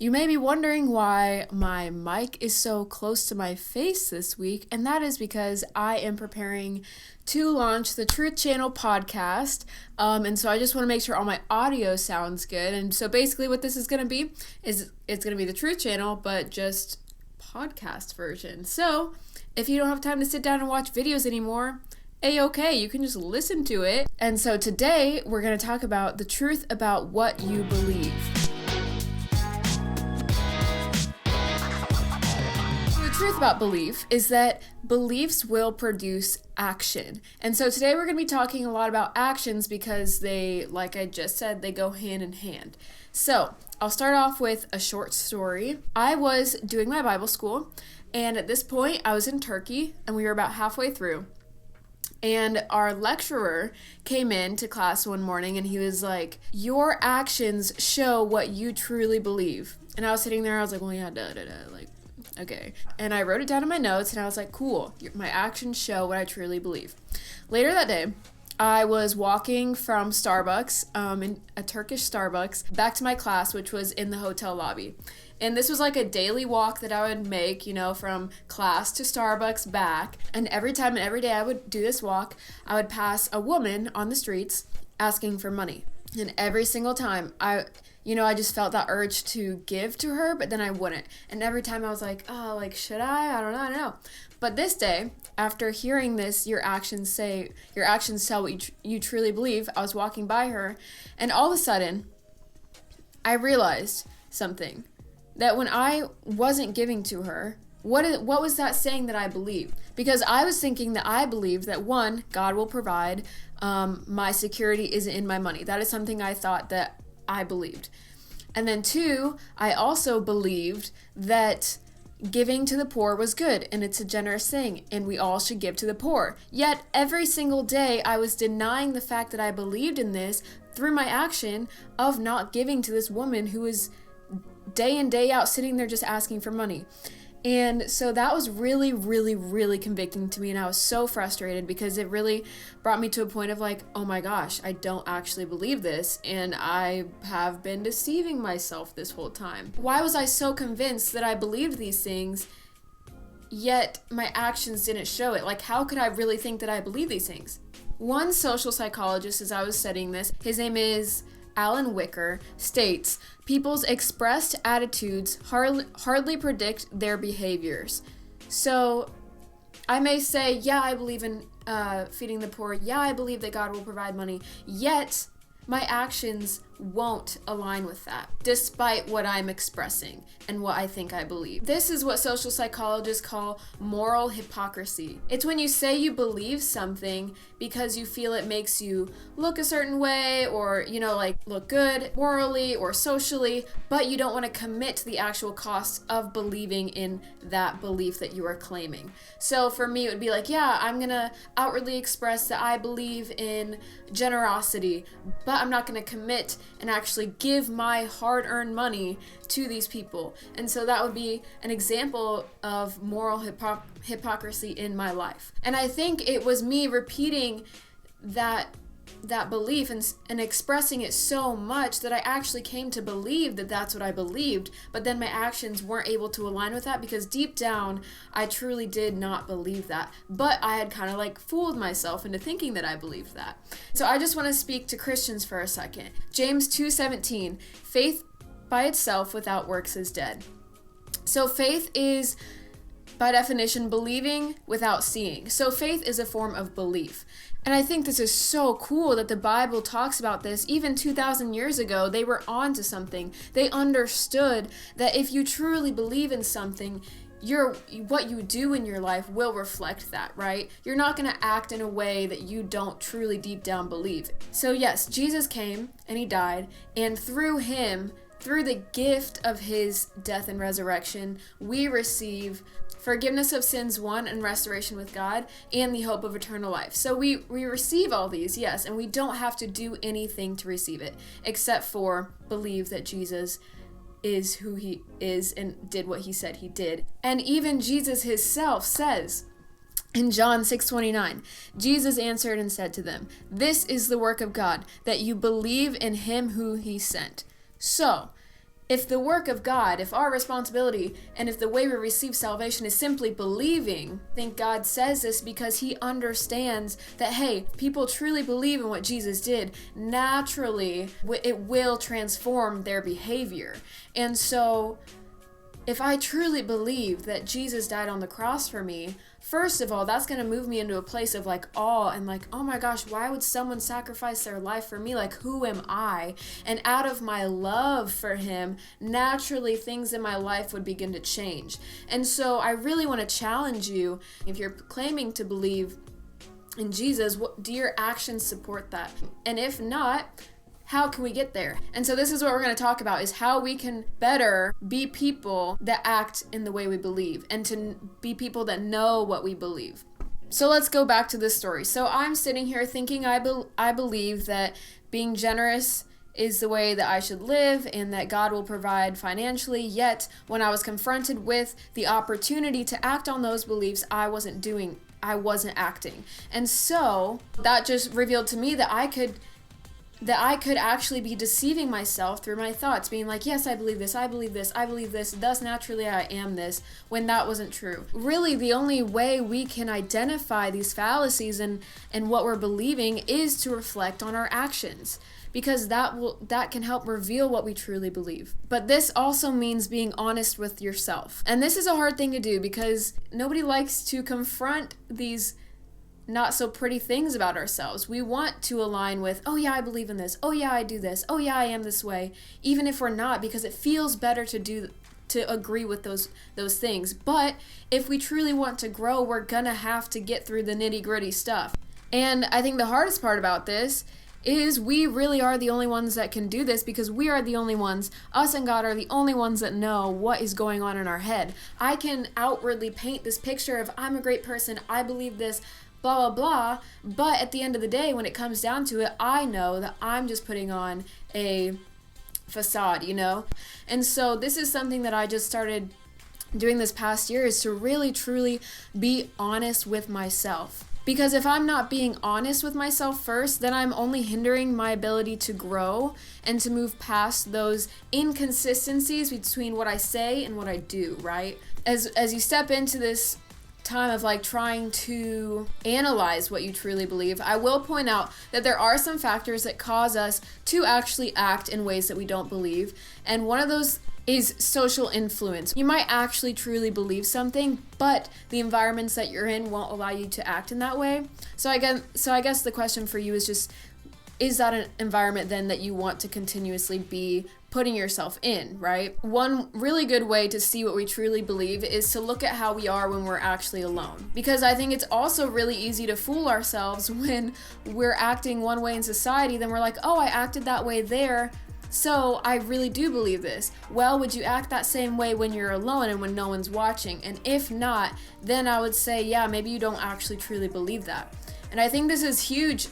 You may be wondering why my mic is so close to my face this week, and that is because I am preparing to launch the Truth Channel podcast, and so I just want to make sure all my audio sounds good. And so basically what this is going to be is it's going to be the Truth Channel, but just podcast version. So if you don't have time to sit down and watch videos anymore, A-okay, you can just listen to it. And so today we're going to talk about the truth about what you believe. The truth about belief is that beliefs will produce action. And so today we're going to be talking a lot about actions because they, like I just said, they go hand in hand. So I'll start off with a short story. I was doing my Bible school, and at this point I was in Turkey, and we were about halfway through. And our lecturer came in to class one morning, and he was like, "Your actions show what you truly believe." And I was sitting there, I was like, well, yeah, like, okay. And I wrote it down in my notes, and I was like, cool, my actions show what I truly believe. Later that day, I was walking from Starbucks, in a Turkish Starbucks, back to my class, which was in the hotel lobby. And this was like a daily walk that I would make, from class to Starbucks back. And every time and every day I would do this walk, I would pass a woman on the streets asking for money. And every single time I just felt that urge to give to her, but then I wouldn't. And every time I was like, oh, like, should I? I don't know. But this day, after hearing this, your actions tell what you truly believe, I was walking by her, and all of a sudden, I realized something. That when I wasn't giving to her, what was that saying that I believed? Because I was thinking that I believed that, one, God will provide, my security isn't in my money. That is something I thought that I believed. And then two, I also believed that giving to the poor was good and it's a generous thing and we all should give to the poor. Yet every single day I was denying the fact that I believed in this through my action of not giving to this woman who was day in, day out sitting there just asking for money. And so that was really, really, really convicting to me, and I was so frustrated because it really brought me to a point of like, oh my gosh, I don't actually believe this, and I have been deceiving myself this whole time. Why was I so convinced that I believed these things, yet my actions didn't show it? Like, how could I really think that I believe these things? One social psychologist, as I was studying this, his name is Alan Wicker, states, people's expressed attitudes hardly predict their behaviors. So I may say, yeah, I believe in feeding the poor. Yeah, I believe that God will provide money. Yet my actions won't align with that, despite what I'm expressing and what I think I believe. This is what social psychologists call moral hypocrisy. It's when you say you believe something because you feel it makes you look a certain way or, look good morally or socially, but you don't want to commit to the actual cost of believing in that belief that you are claiming. So for me, it would be like, yeah, I'm going to outwardly express that I believe in generosity, but I'm not going to commit and actually give my hard-earned money to these people. And so that would be an example of moral hypocrisy in my life. And I think it was me repeating that belief and expressing it so much that I actually came to believe that that's what I believed, but then my actions weren't able to align with that because deep down I truly did not believe that, but I had kind of like fooled myself into thinking that I believed that. So I just want to speak to Christians for a second. James 2:17, faith by itself without works is dead. So faith is, by definition, believing without seeing. So faith is a form of belief. And I think this is so cool that the Bible talks about this. Even 2,000 years ago, they were on to something. They understood that if you truly believe in something, what you do in your life will reflect that, right? You're not going to act in a way that you don't truly deep down believe. So yes, Jesus came and he died, and through him, through the gift of his death and resurrection, we receive forgiveness of sins, one, and restoration with God, and the hope of eternal life. So we receive all these, yes, and we don't have to do anything to receive it, except for believe that Jesus is who he is and did what he said he did. And even Jesus himself says in John 6:29, Jesus answered and said to them, "This is the work of God, that you believe in him who he sent." So, If the work of God, if our responsibility, and if the way we receive salvation is simply believing, I think God says this because he understands that, hey, people truly believe in what Jesus did. Naturally, it will transform their behavior. And so, if I truly believe that Jesus died on the cross for me, first of all, that's going to move me into a place of like awe and like, oh my gosh, why would someone sacrifice their life for me? Like, who am I? And out of my love for him, naturally things in my life would begin to change. And so I really want to challenge you, if you're claiming to believe in Jesus, do your actions support that? And if not, how can we get there? And so this is what we're going to talk about, is how we can better be people that act in the way we believe and to be people that know what we believe. So let's go back to this story. So I'm sitting here thinking I believe that being generous is the way that I should live and that God will provide financially. Yet when I was confronted with the opportunity to act on those beliefs, I wasn't acting. And so that just revealed to me that I could actually be deceiving myself through my thoughts, being like, yes, I believe this, I believe this, I believe this, thus naturally I am this, when that wasn't true. Really, the only way we can identify these fallacies and what we're believing is to reflect on our actions, because that can help reveal what we truly believe. But this also means being honest with yourself. And this is a hard thing to do because nobody likes to confront these not so pretty things about ourselves. We want to align with, oh yeah, I believe in this. Oh yeah, I do this. Oh yeah, I am this way. Even if we're not, because it feels better to agree with those things. But if we truly want to grow, we're gonna have to get through the nitty-gritty stuff. And I think the hardest part about this is we really are the only ones that can do this, because we are the only ones, us and God are the only ones that know what is going on in our head. I can outwardly paint this picture of, I'm a great person, I believe this, blah, blah, blah. But at the end of the day, when it comes down to it, I know that I'm just putting on a facade, And so this is something that I just started doing this past year, is to really, truly be honest with myself. Because if I'm not being honest with myself first, then I'm only hindering my ability to grow and to move past those inconsistencies between what I say and what I do, right? As you step into this time of like trying to analyze what you truly believe, I will point out that there are some factors that cause us to actually act in ways that we don't believe, and one of those is social influence. You might actually truly believe something, but the environments that you're in won't allow you to act in that way. So I guess the question for you is just, is that an environment then that you want to continuously be putting yourself in, right? One really good way to see what we truly believe is to look at how we are when we're actually alone. Because I think it's also really easy to fool ourselves when we're acting one way in society, then we're like, oh, I acted that way there, so I really do believe this. Well, would you act that same way when you're alone and when no one's watching? And if not, then I would say, yeah, maybe you don't actually truly believe that. And I think this is huge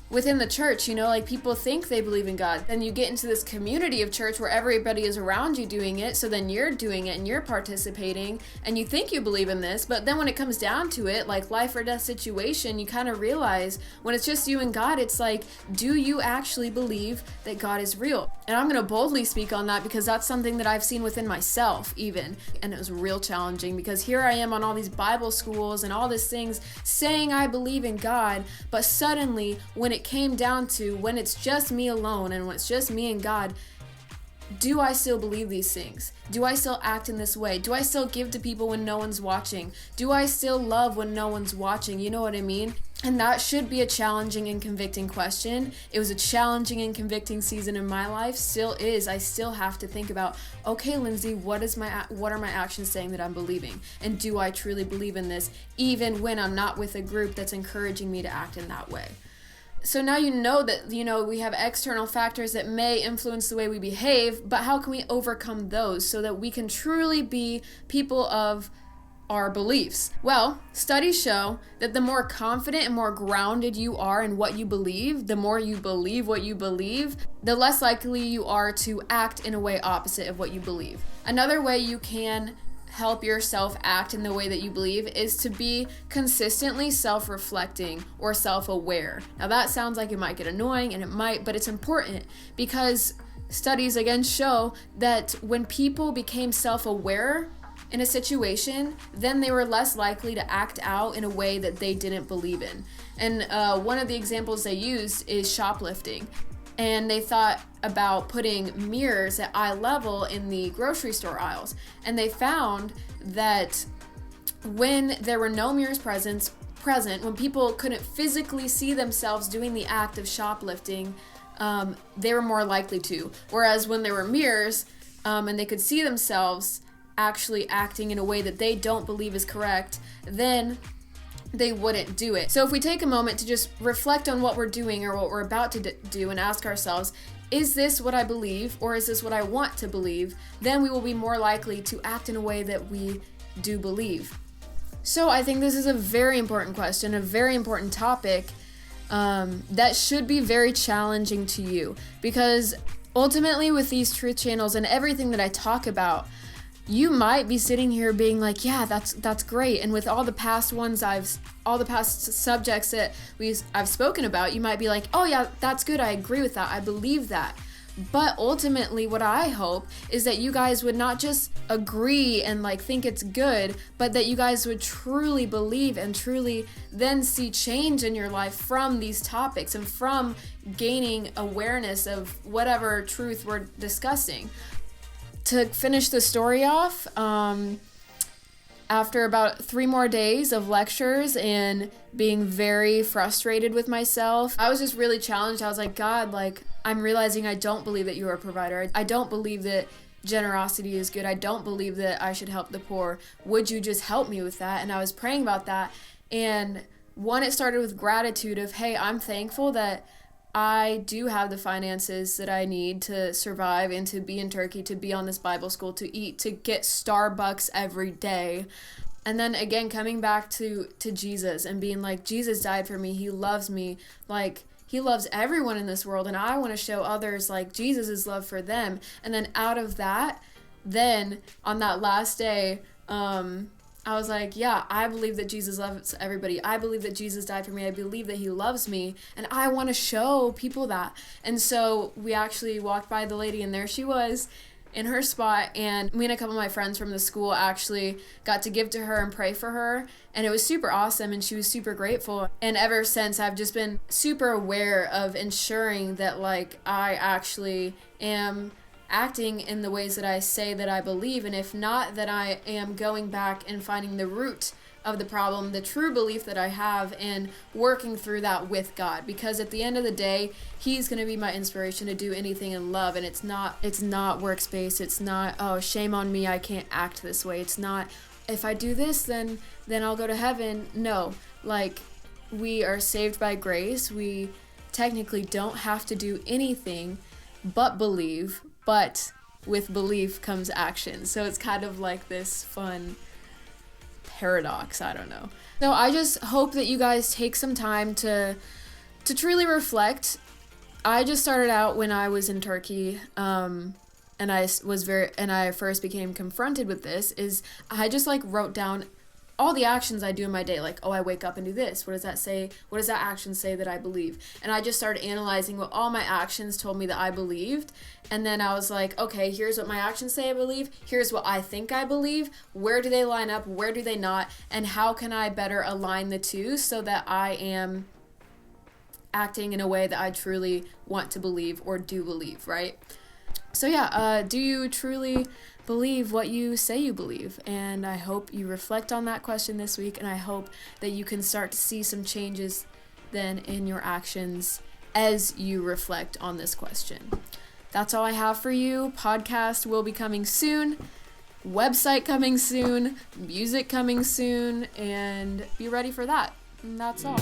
within the church, like people think they believe in God. Then you get into this community of church where everybody is around you doing it, so then you're doing it and you're participating and you think you believe in this, but then when it comes down to it, like life or death situation, you kind of realize when it's just you and God, it's like, do you actually believe that God is real? And I'm going to boldly speak on that because that's something that I've seen within myself even, and it was real challenging because here I am on all these Bible schools and all these things saying I believe in God, but suddenly when it came down to when it's just me alone and when it's just me and God, do I still believe these things? Do I still act in this way? Do I still give to people when no one's watching? Do I still love when no one's watching? You know what I mean? And that should be a challenging and convicting question. It was a challenging and convicting season in my life, still is. I still have to think about, okay, Lindsay, what are my actions saying that I'm believing? And do I truly believe in this, even when I'm not with a group that's encouraging me to act in that way? So now you know that, we have external factors that may influence the way we behave, but how can we overcome those so that we can truly be people of our beliefs? Well, studies show that the more confident and more grounded you are in what you believe, the more you believe what you believe, the less likely you are to act in a way opposite of what you believe. Another way you can help yourself act in the way that you believe is to be consistently self-reflecting or self-aware. Now that sounds like it might get annoying, and it might, but it's important because studies again show that when people became self-aware in a situation, then they were less likely to act out in a way that they didn't believe in. And one of the examples they used is shoplifting. And they thought about putting mirrors at eye level in the grocery store aisles. And they found that when there were no mirrors present, when people couldn't physically see themselves doing the act of shoplifting, they were more likely to. Whereas when there were mirrors and they could see themselves actually acting in a way that they don't believe is correct, then they wouldn't do it. So if we take a moment to just reflect on what we're doing or what we're about to do and ask ourselves, is this what I believe or is this what I want to believe? Then we will be more likely to act in a way that we do believe. So I think this is a very important question, a very important topic that should be very challenging to you, because ultimately with these truth channels and everything that I talk about, you might be sitting here being like, yeah, that's great. And with all the past subjects that I've spoken about, you might be like, oh yeah, that's good. I agree with that. I believe that. But ultimately what I hope is that you guys would not just agree and like think it's good, but that you guys would truly believe and truly then see change in your life from these topics and from gaining awareness of whatever truth we're discussing. To finish the story off, after about 3 more days of lectures and being very frustrated with myself, I was just really challenged. I was like, God, like, I'm realizing I don't believe that you are a provider. I don't believe that generosity is good. I don't believe that I should help the poor. Would you just help me with that? And I was praying about that. And it started with gratitude of, hey, I'm thankful that I do have the finances that I need to survive and to be in Turkey, to be on this Bible school, to eat, to get Starbucks every day. And then again, coming back to Jesus and being like, Jesus died for me. He loves me. Like, he loves everyone in this world. And I want to show others like Jesus' love for them. And then out of that, then on that last day, I was like, yeah, I believe that Jesus loves everybody. I believe that Jesus died for me. I believe that he loves me. And I want to show people that. And so we actually walked by the lady, and there she was in her spot. And me and a couple of my friends from the school actually got to give to her and pray for her. And it was super awesome, and she was super grateful. And ever since, I've just been super aware of ensuring that, like, I actually am acting in the ways that I say that I believe, and if not, that I am going back and finding the root of the problem, the true belief that I have, and working through that with God. Because at the end of the day, he's going to be my inspiration to do anything in love. And it's not works-based. It's not, oh, shame on me, I can't act this way. It's not, if I do this, then I'll go to heaven. No, like, we are saved by grace. We technically don't have to do anything but believe, but with belief comes action. So it's kind of like this fun paradox, I don't know. So I just hope that you guys take some time to truly reflect. I just started out when I was in Turkey, and I first became confronted with this, is I just like wrote down all the actions I do in my day, like, oh, I wake up and do this. What does that say? What does that action say that I believe? And I just started analyzing what all my actions told me that I believed. And then I was like, okay, here's what my actions say I believe. Here's what I think I believe. Where do they line up? Where do they not? And how can I better align the two so that I am acting in a way that I truly want to believe or do believe, right? So yeah, do you truly believe what you say you believe? And I hope you reflect on that question this week, and I hope that you can start to see some changes then in your actions as you reflect on this question. That's all I have for you. Podcast will be coming soon, website coming soon, music coming soon, and be ready for that. And that's all.